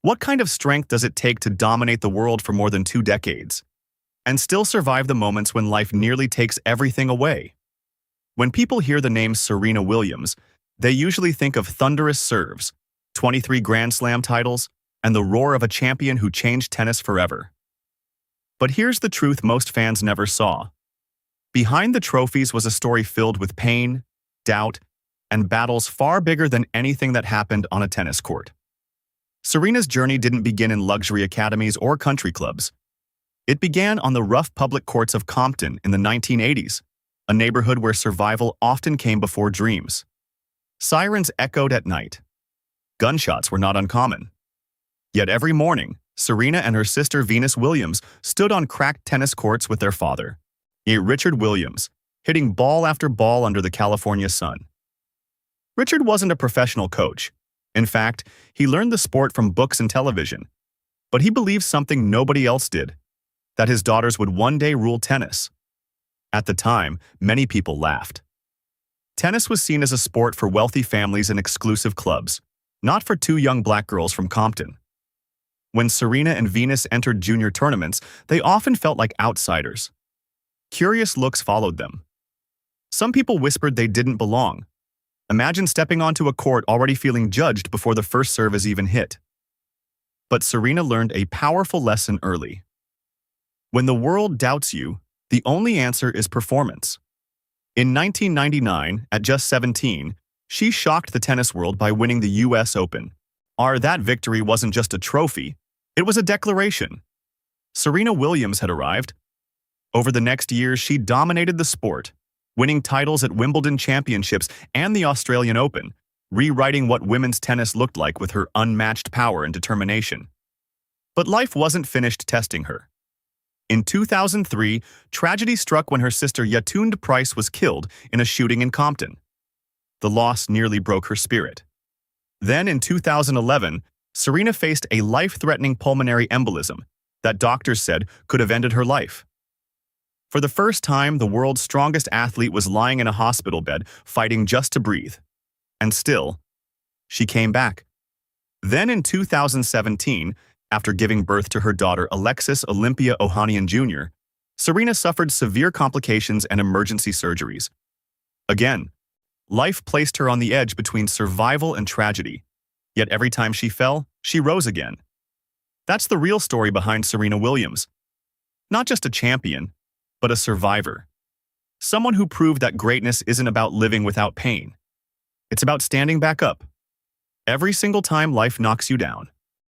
What kind of strength does it take to dominate the world for more than 2 decades and still survive the moments when life nearly takes everything away? When people hear the name Serena Williams, they usually think of thunderous serves, 23 Grand Slam titles, and the roar of a champion who changed tennis forever. But here's the truth most fans never saw. Behind the trophies was a story filled with pain, doubt, and battles far bigger than anything that happened on a tennis court. Serena's journey didn't begin in luxury academies or country clubs. It began on the rough public courts of Compton in the 1980s, a neighborhood where survival often came before dreams. Sirens echoed at night. Gunshots were not uncommon. Yet every morning, Serena and her sister Venus Williams stood on cracked tennis courts with their father, Richard Williams, hitting ball after ball under the California sun. Richard wasn't a professional coach. In fact, he learned the sport from books and television. But he believed something nobody else did, that his daughters would one day rule tennis. At the time, many people laughed. Tennis was seen as a sport for wealthy families and exclusive clubs, not for two young black girls from Compton. When Serena and Venus entered junior tournaments, they often felt like outsiders. Curious looks followed them. Some people whispered they didn't belong. Imagine stepping onto a court already feeling judged before the first serve is even hit. But Serena learned a powerful lesson early. When the world doubts you, the only answer is performance. In 1999, at just 17, she shocked the tennis world by winning the US Open. That victory wasn't just a trophy, it was a declaration. Serena Williams had arrived. Over the next years, she dominated the sport, winning titles at Wimbledon Championships and the Australian Open, rewriting what women's tennis looked like with her unmatched power and determination. But life wasn't finished testing her. In 2003, tragedy struck when her sister Yetunde Price was killed in a shooting in Compton. The loss nearly broke her spirit. Then in 2011, Serena faced a life-threatening pulmonary embolism that doctors said could have ended her life. For the first time, the world's strongest athlete was lying in a hospital bed, fighting just to breathe. And still, she came back. Then in 2017, after giving birth to her daughter Alexis Olympia Ohanian Jr., Serena suffered severe complications and emergency surgeries. Again, life placed her on the edge between survival and tragedy. Yet every time she fell, she rose again. That's the real story behind Serena Williams. Not just a champion, but a survivor. Someone who proved that greatness isn't about living without pain. It's about standing back up every single time life knocks you down.